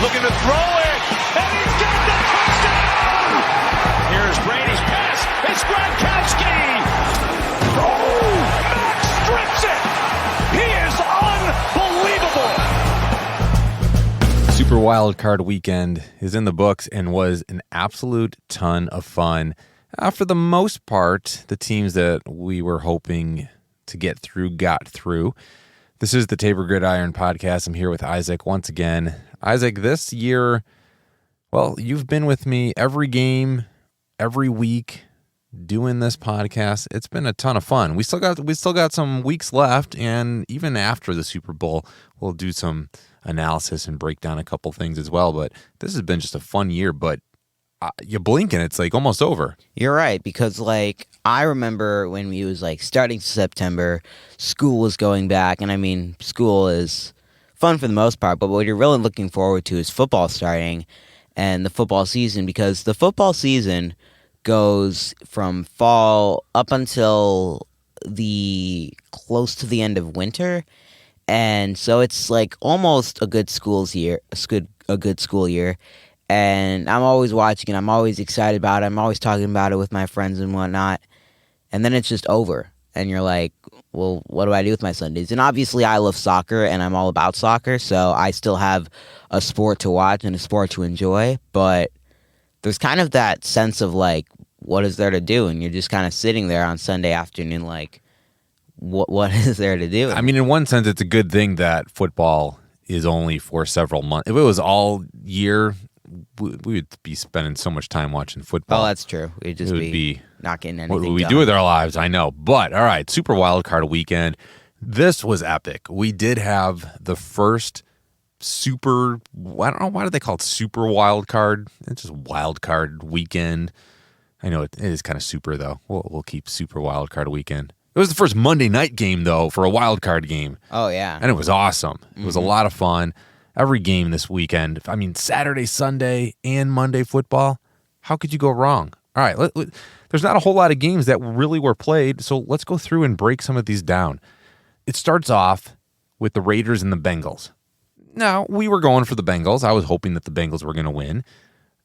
looking to throw it, and he's got the touchdown! Here's Brady's pass. It's Gronkowski! Oh, Max strips it! He is unbelievable! Super Wild Card Weekend is in the books and was an absolute ton of fun. For the most part, the teams that we were hoping to get through got through. This is the Tabor Gridiron podcast. I'm here with Isaac once again. Isaac, this year, well, you've been with me every game, every week, doing this podcast. It's been a ton of fun. We still got some weeks left, and even after the Super Bowl, we'll do some analysis and break down a couple things as well. But this has been just a fun year. But you blink and it's like almost over. You're right, because I remember when we was starting September, school was going back, and I mean, school is fun for the most part, but what you're really looking forward to is football starting and the football season, because the football season goes from fall up until close to the end of winter, and so it's almost a good school year. And I'm always watching it. I'm always excited about it. I'm always talking about it with my friends and whatnot. And then it's just over. And you're like, well, what do I do with my Sundays? And obviously I love soccer and I'm all about soccer. So I still have a sport to watch and a sport to enjoy. But there's kind of that sense of what is there to do? And you're just kind of sitting there on Sunday afternoon what is there to do? I mean, in one sense, it's a good thing that football is only for several months. If it was all year, we would be spending so much time watching football. Oh, that's true. We'd just be not getting anything What would we done. do with our lives? I know. But, all right, Super Wild Card Weekend. This was epic. We did have the first super, I don't know, why do they call it Super Wild Card? It's just Wild Card Weekend. I know it is kind of super, though. We'll keep Super Wild Card Weekend. It was the first Monday night game, though, for a wild card game. Oh, yeah. And it was awesome. It was a lot of fun. Every game this weekend, I mean, Saturday, Sunday, and Monday football, how could you go wrong? All right, there's not a whole lot of games that really were played, so let's go through and break some of these down. It starts off with the Raiders and the Bengals. Now, we were going for the Bengals. I was hoping that the Bengals were going to win.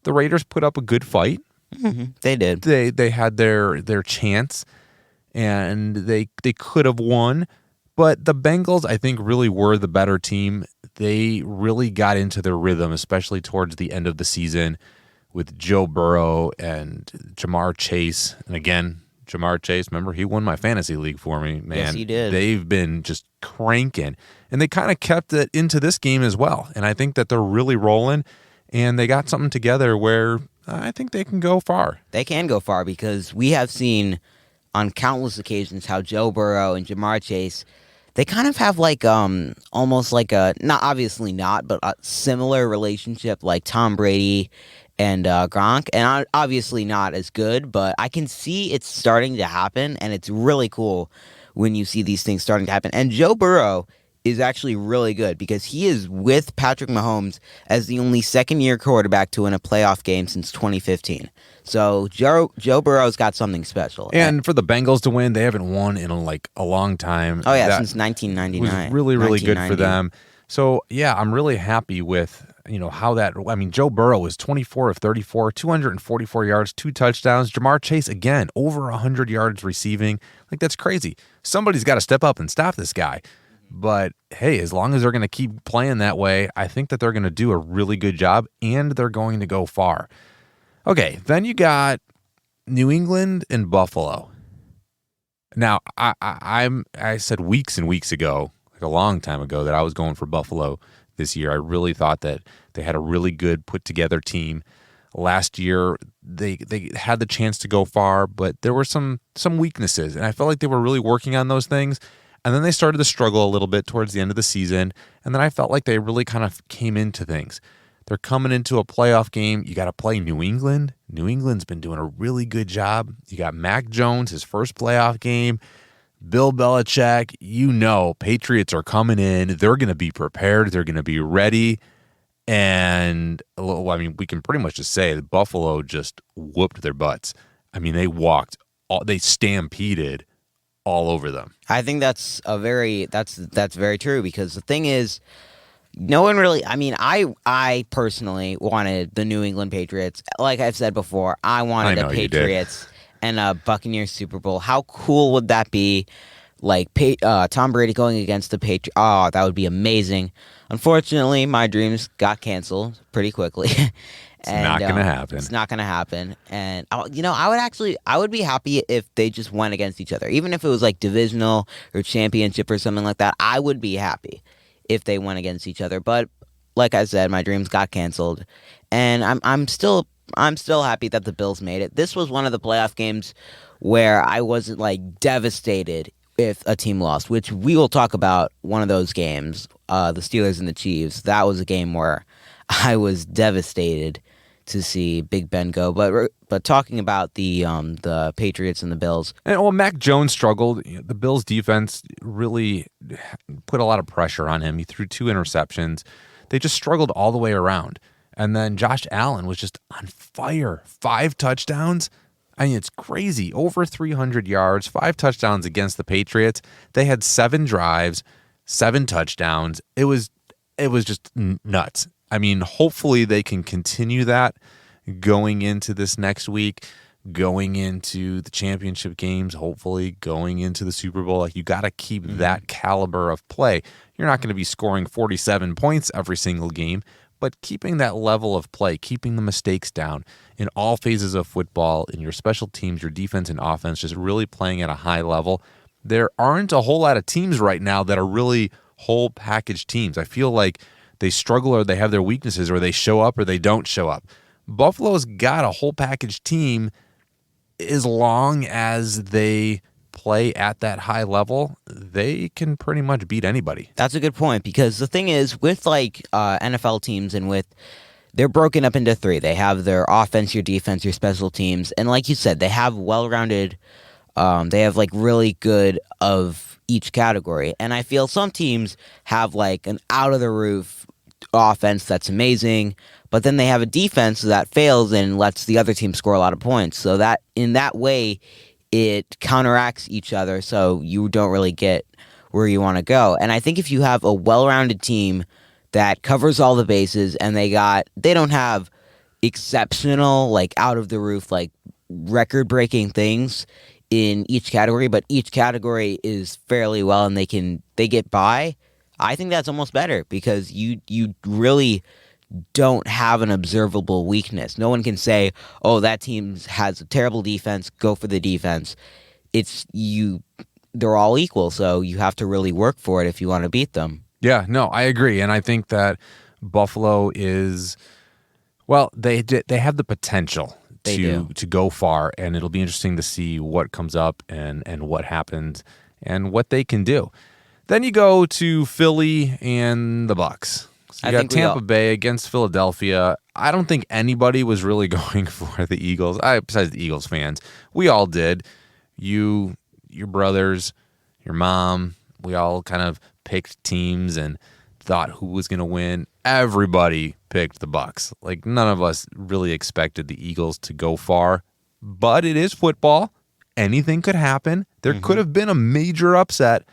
The Raiders put up a good fight. Mm-hmm. They did. They had their chance, and they could have won. But the Bengals, I think, really were the better team. They really got into their rhythm, especially towards the end of the season with Joe Burrow and Jamar Chase. And again, Jamar Chase, remember, he won my fantasy league for me, man. Yes, he did. They've been just cranking. And they kind of kept it into this game as well. And I think that they're really rolling, and they got something together where I think they can go far. They can go far because we have seen on countless occasions how Joe Burrow and Jamar Chase, they kind of have almost a, not obviously not, but a similar relationship like Tom Brady and Gronk. And obviously not as good, but I can see it's starting to happen, and it's really cool when you see these things starting to happen. And Joe Burrow is actually really good because he is with Patrick Mahomes as the only second-year quarterback to win a playoff game since 2015. So Joe Burrow's got something special. And for the Bengals to win, they haven't won in a long time. Oh, yeah, That since 1999. was really, really good for them. So, yeah, I'm really happy with, how that, I mean, Joe Burrow was 24 of 34, 244 yards, 2 touchdowns. Jamar Chase, again, over 100 yards receiving. That's crazy. Somebody's got to step up and stop this guy. But, hey, as long as they're going to keep playing that way, I think that they're going to do a really good job, and they're going to go far. Okay, then you got New England and Buffalo. Now, I said weeks and weeks ago, a long time ago, that I was going for Buffalo this year. I really thought that they had a really good put-together team. Last year, they had the chance to go far, but there were some weaknesses, and I felt like they were really working on those things. And then they started to struggle a little bit towards the end of the season, and then I felt like they really kind of came into things. They're coming into a playoff game. You got to play New England. New England's been doing a really good job. You got Mac Jones, his first playoff game. Bill Belichick, Patriots are coming in. They're going to be prepared. They're going to be ready. And, I mean, we can pretty much just say that Buffalo just whooped their butts. I mean, they stampeded all over them. I think that's very true, because the thing is, No one really. I mean, I personally wanted the New England Patriots. Like I've said before, I wanted I the know you did. Patriots and a Buccaneers Super Bowl. How cool would that be? Like Tom Brady going against the Patriots. Oh, that would be amazing. Unfortunately, my dreams got canceled pretty quickly. It's not going to happen. It's not going to happen. And I would be happy if they just went against each other, even if it was like divisional or championship or something like that. I would be happy if they went against each other. But like I said, my dreams got canceled, and I'm still happy that the Bills made it. This was one of the playoff games where I wasn't like devastated if a team lost, which we will talk about one of those games, the Steelers and the Chiefs. That was a game where I was devastated to see Big Ben go. But talking about the Patriots and the Bills. And well, Mac Jones struggled. The Bills defense really put a lot of pressure on him. He threw 2 interceptions. They just struggled all the way around. And then Josh Allen was just on fire. 5 touchdowns. I mean, it's crazy. Over 300 yards, 5 touchdowns against the Patriots. They had 7 drives, 7 touchdowns. It was just nuts. I mean, hopefully they can continue that going into this next week, going into the championship games, hopefully going into the Super Bowl. Like, you got to keep that caliber of play. You're not going to be scoring 47 points every single game, but keeping that level of play, keeping the mistakes down in all phases of football, in your special teams, your defense and offense, just really playing at a high level. There aren't a whole lot of teams right now that are really whole package teams. I feel like they struggle, or they have their weaknesses, or they show up or they don't show up. Buffalo's got a whole package team as long as they play at that high level. They can pretty much beat anybody. That's a good point, because the thing is, with like NFL teams, and they're broken up into 3. They have their offense, your defense, your special teams, and like you said, they have well-rounded. They have like really good of each category, and I feel some teams have like an out-of-the-roof offense that's amazing, but then they have a defense that fails and lets the other team score a lot of points. So that in that way, it counteracts each other, so you don't really get where you want to go. And I think if you have a well-rounded team that covers all the bases, and they don't have exceptional, like out-of-the-roof, like record-breaking things in each category, but each category is fairly well, and they get by. I think that's almost better, because you really don't have an observable weakness. No one can say, "Oh, that team has a terrible defense. Go for the defense." They're all equal, so you have to really work for it if you want to beat them. Yeah, no, I agree, and I think that Buffalo is, well, they have the potential to go far, and it'll be interesting to see what comes up and what happens and what they can do. Then you go to Philly and the Bucs. So you got Tampa Bay against Philadelphia. I don't think anybody was really going for the Eagles, besides the Eagles fans. We all did. You, your brothers, your mom, we all kind of picked teams and thought who was going to win. Everybody picked the Bucs. Like, none of us really expected the Eagles to go far. But it is football. Anything could happen. There could have been a major upset.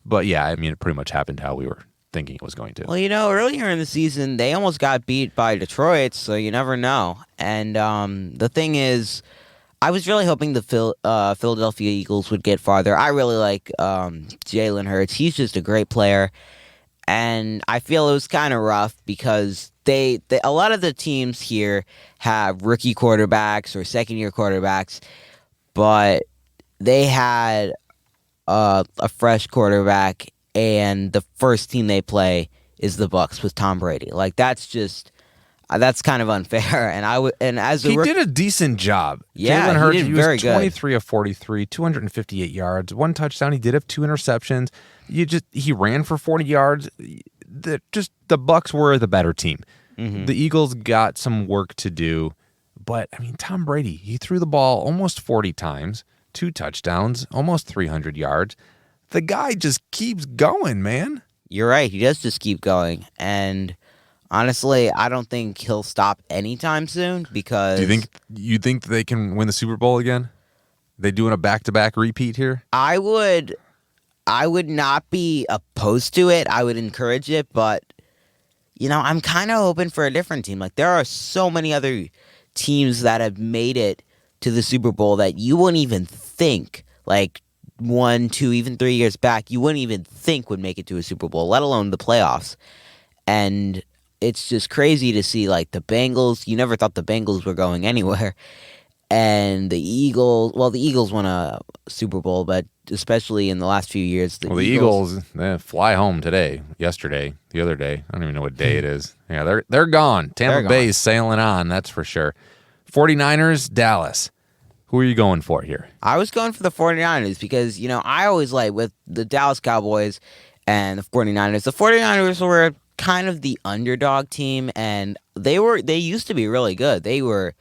But yeah, I mean, it pretty much happened how we were thinking it was going to. Well, earlier in the season, they almost got beat by Detroit, so you never know. And the thing is, I was really hoping the Philadelphia Eagles would get farther. I really like Jalen Hurts. He's just a great player. And I feel it was kind of rough, because a lot of the teams here have rookie quarterbacks or second-year quarterbacks, but they had a fresh quarterback, and the first team they play is the Bucs with Tom Brady. Like, that's kind of unfair. And he did a decent job. Yeah, Jalen Hurts, he did very good. 23 of 43, 258 yards, 1 touchdown. He did have 2 interceptions. He ran for 40 yards. The Bucs were the better team. The Eagles got some work to do, but I mean, Tom Brady, he threw the ball almost 40 times, 2 touchdowns, almost 300 yards. The guy just keeps going, man. You're right. He does just keep going. And honestly, I don't think he'll stop anytime soon, because... Do you think they can win the Super Bowl again? They doing a back-to-back repeat here? I would not be opposed to it. I would encourage it, but I'm kind of hoping for a different team. Like, there are so many other teams that have made it to the Super Bowl that you wouldn't even think, like 1, 2, even 3 years back, you wouldn't even think would make it to a Super Bowl, let alone the playoffs. And it's just crazy to see, like, the Bengals. You never thought the Bengals were going anywhere. And the Eagles, the Eagles won a Super Bowl, but especially in the last few years, the Eagles fly home yesterday, the other day. I don't even know what day it is. Yeah, they're gone. Tampa Bay's sailing on, that's for sure. 49ers, Dallas. Who are you going for here? I was going for the 49ers because, I always like with the Dallas Cowboys and the 49ers. The 49ers were kind of the underdog team, and they used to be really good. They were,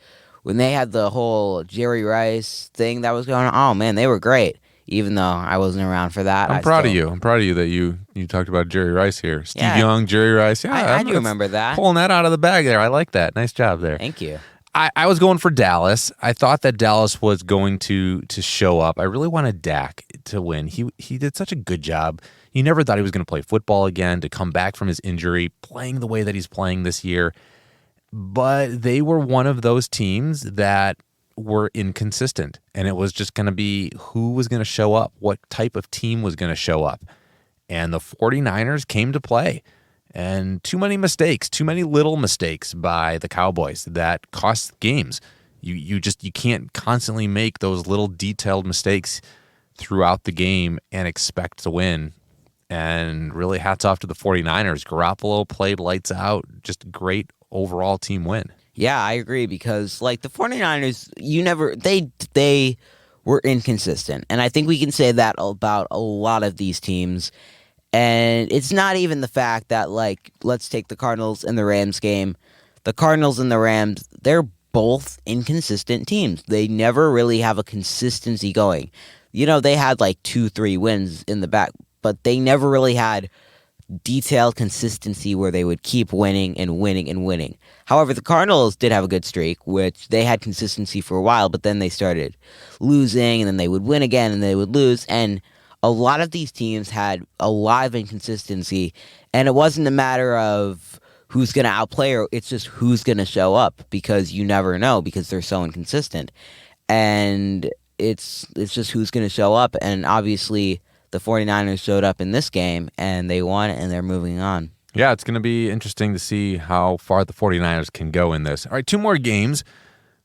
when they had the whole Jerry Rice thing that was going on, oh man, they were great. Even though I wasn't around for that. I'm proud of you. I'm proud of you that you talked about Jerry Rice here. Steve Young, Jerry Rice. Yeah, I do remember that. Pulling that out of the bag there. I like that. Nice job there. Thank you. I was going for Dallas. I thought that Dallas was going to show up. I really wanted Dak to win. He did such a good job. You never thought he was going to play football again, to come back from his injury, playing the way that he's playing this year. But they were one of those teams that were inconsistent, and it was just going to be who was going to show up, what type of team was going to show up. And the 49ers came to play. And too many little mistakes by the Cowboys that cost games. You can't constantly make those little detailed mistakes throughout the game and expect to win. And really hats off to the 49ers. Garoppolo played lights out. Just a great overall team win. Yeah, I agree because like the 49ers, they were inconsistent. And I think we can say that about a lot of these teams. And it's not even the fact that, like, let's take the Cardinals and the Rams game. The Cardinals and the Rams, they're both inconsistent teams. They never really have a consistency going. They had like 2-3 wins in the back, but they never really had detailed consistency where they would keep winning and winning and winning. However, the Cardinals did have a good streak, which they had consistency for a while, but then they started losing, and then they would win again, and they would lose, and a lot of these teams had a lot of inconsistency, and it wasn't a matter of who's going to outplay her. It's just who's going to show up, because you never know, because they're so inconsistent. And it's just who's going to show up, and obviously the 49ers showed up in this game, and they won, and they're moving on. Yeah, it's going to be interesting to see how far the 49ers can go in this. All right, 2 more games,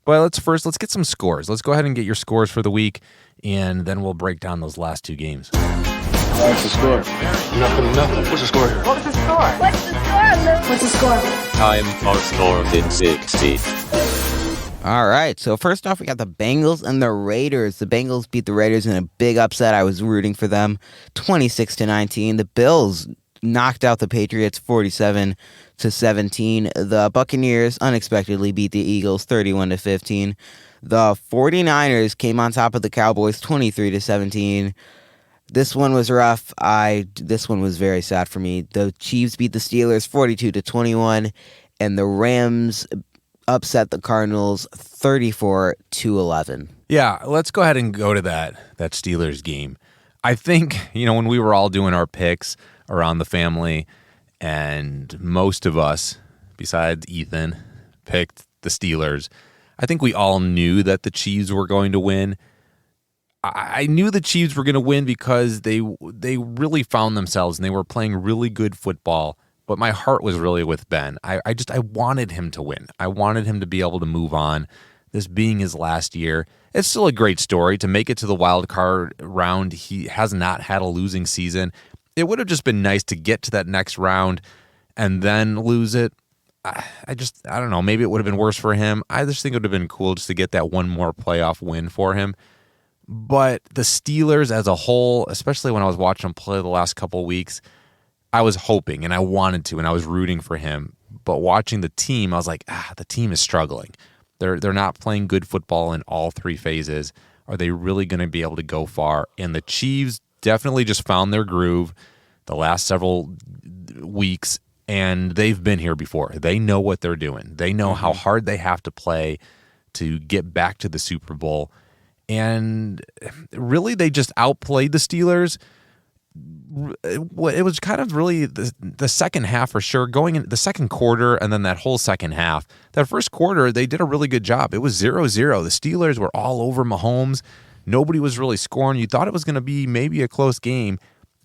but let's get some scores. Let's go ahead and get your scores for the week, and then we'll break down those last 2 games. What's the score? Nothing. What's the score here? What was the score? What's the score, Luke? What's the score? Time for Scores in 60. All right, so first off, we got the Bengals and the Raiders. The Bengals beat the Raiders in a big upset. I was rooting for them, 26-19. The Bills knocked out the Patriots 47-17. The Buccaneers unexpectedly beat the Eagles 31-15. The 49ers came on top of the Cowboys 23-17. This one was rough. This one was very sad for me. The Chiefs beat the Steelers 42-21, and the Rams upset the Cardinals 34-11. Yeah, let's go ahead and go to that Steelers game. I think, when we were all doing our picks around the family, and most of us, besides Ethan, picked the Steelers, I think we all knew that the Chiefs were going to win. I knew the Chiefs were going to win because they really found themselves, and they were playing really good football. But my heart was really with Ben. I wanted him to win. I wanted him to be able to move on, this being his last year. It's still a great story to make it to the wild card round. He has not had a losing season. It would have just been nice to get to that next round and then lose it. I don't know. Maybe it would have been worse for him. I just think it would have been cool just to get that one more playoff win for him. But the Steelers as a whole, especially when I was watching them play the last couple of weeks, I was hoping and I wanted to, and I was rooting for him. But watching the team, I was like, the team is struggling. They're not playing good football in all 3 phases. Are they really going to be able to go far? And the Chiefs definitely just found their groove the last several weeks, and they've been here before. They know what they're doing. They know how hard they have to play to get back to the Super Bowl. And really, they just outplayed the Steelers. it was kind of really the second half for sure, going in the second quarter and then that whole second half. That first quarter, they did a really good job. It was 0-0. The Steelers were all over Mahomes. Nobody was really scoring. You thought it was going to be maybe a close game,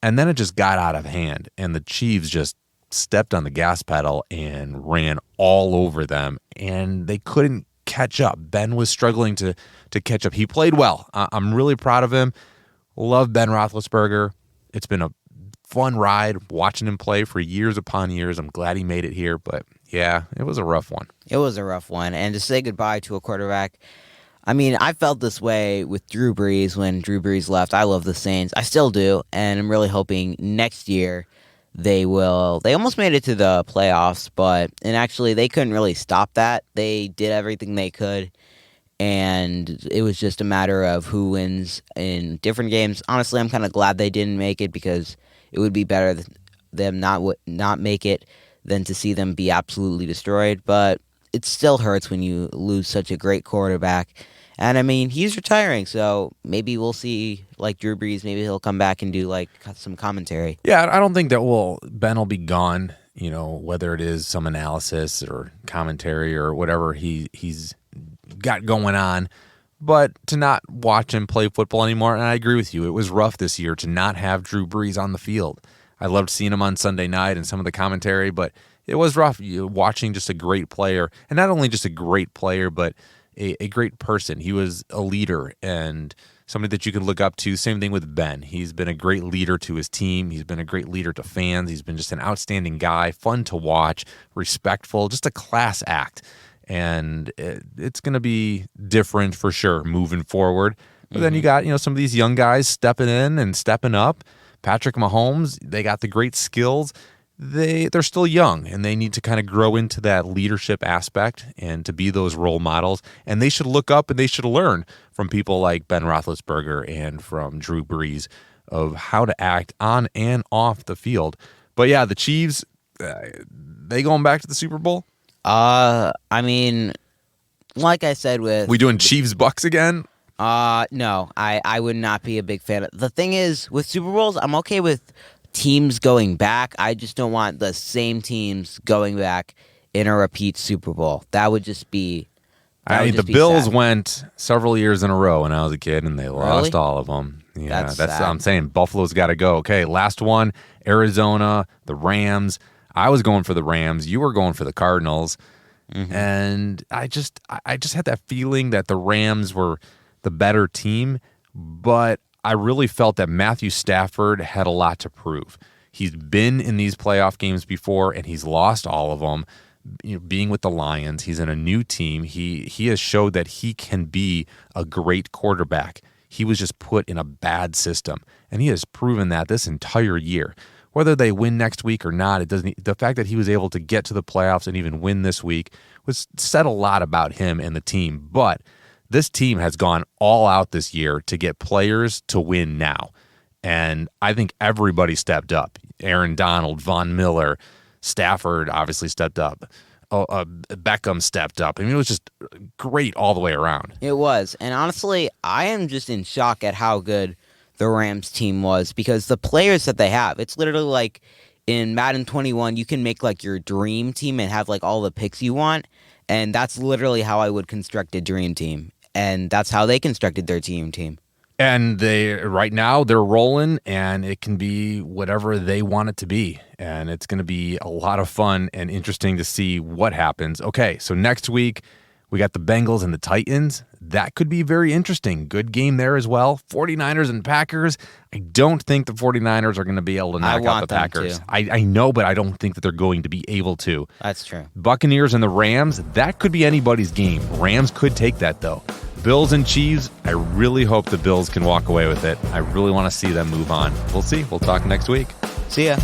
and then it just got out of hand, and the Chiefs just stepped on the gas pedal and ran all over them, and they couldn't catch up. Ben was struggling to catch up. He played well. I'm really proud of him. Love Ben Roethlisberger. It's been a fun ride watching him play for years upon years. I'm glad he made it here, but yeah, it was a rough one. It was a rough one, and to say goodbye to a quarterback, I mean, I felt this way with Drew Brees when Drew Brees left. I love the Saints. I still do, and I'm really hoping next year they will. They almost made it to the playoffs, and actually they couldn't really stop that. They did everything they could, and it was just a matter of who wins in different games. Honestly, I'm kind of glad they didn't make it because it would be better them not make it than to see them be absolutely destroyed. But it still hurts when you lose such a great quarterback. And I mean, he's retiring, so maybe we'll see, like Drew Brees, maybe he'll come back and do like some commentary. Yeah, I don't think that Ben will be gone, whether it is some analysis or commentary or whatever he's got going on. But to not watch him play football anymore, and I agree with you, it was rough this year to not have Drew Brees on the field. I loved seeing him on Sunday night and some of the commentary, but it was rough watching just a great player, and not only just a great player, but a great person. He was a leader and somebody that you could look up to. Same thing with Ben. He's been a great leader to his team. He's been a great leader to fans. He's been just an outstanding guy, fun to watch, respectful, just a class act. And it's going to be different for sure moving forward. But then you got, some of these young guys stepping in and stepping up. Patrick Mahomes, they got the great skills. They're still young, and they need to kind of grow into that leadership aspect and to be those role models. And they should look up and they should learn from people like Ben Roethlisberger and from Drew Brees of how to act on and off the field. But yeah, the Chiefs, they going back to the Super Bowl? I mean, like I said we doing Chiefs-Bucks again? No, I would not be a big fan. The thing is, with Super Bowls, I'm okay with teams going back. I just don't want the same teams going back in a repeat Super Bowl. That would just be the Bills went several years in a row when I was a kid, and they lost all of them. Yeah, that's sad. I'm saying Buffalo's got to go. Okay, last one, Arizona, the Rams. I was going for the Rams. You were going for the Cardinals. And I just had that feeling that the Rams were the better team, but I really felt that Matthew Stafford had a lot to prove. He's been in these playoff games before, and he's lost all of them. Being with the Lions, he's in a new team. He has showed that he can be a great quarterback. He was just put in a bad system, and he has proven that this entire year. Whether they win next week or not, it doesn't. The fact that he was able to get to the playoffs and even win this week said a lot about him and the team. But this team has gone all out this year to get players to win now. And I think everybody stepped up. Aaron Donald, Von Miller, Stafford obviously stepped up. Beckham stepped up. I mean, it was just great all the way around. It was. And honestly, I am just in shock at how good the Rams team was because the players that they have, it's literally like in Madden 21, you can make like your dream team and have like all the picks you want. And that's literally how I would construct a dream team. And that's how they constructed their team. And right now they're rolling, and it can be whatever they want it to be. And it's going to be a lot of fun and interesting to see what happens. Okay, so next week we got the Bengals and the Titans. That could be very interesting. Good game there as well. 49ers and Packers. I don't think the 49ers are going to be able to knock out the Packers. I know, but I don't think that they're going to be able to. That's true. Buccaneers and the Rams. That could be anybody's game. Rams could take that, though. Bills and Chiefs, I really hope the Bills can walk away with it. I really want to see them move on. We'll see. We'll talk next week. See ya.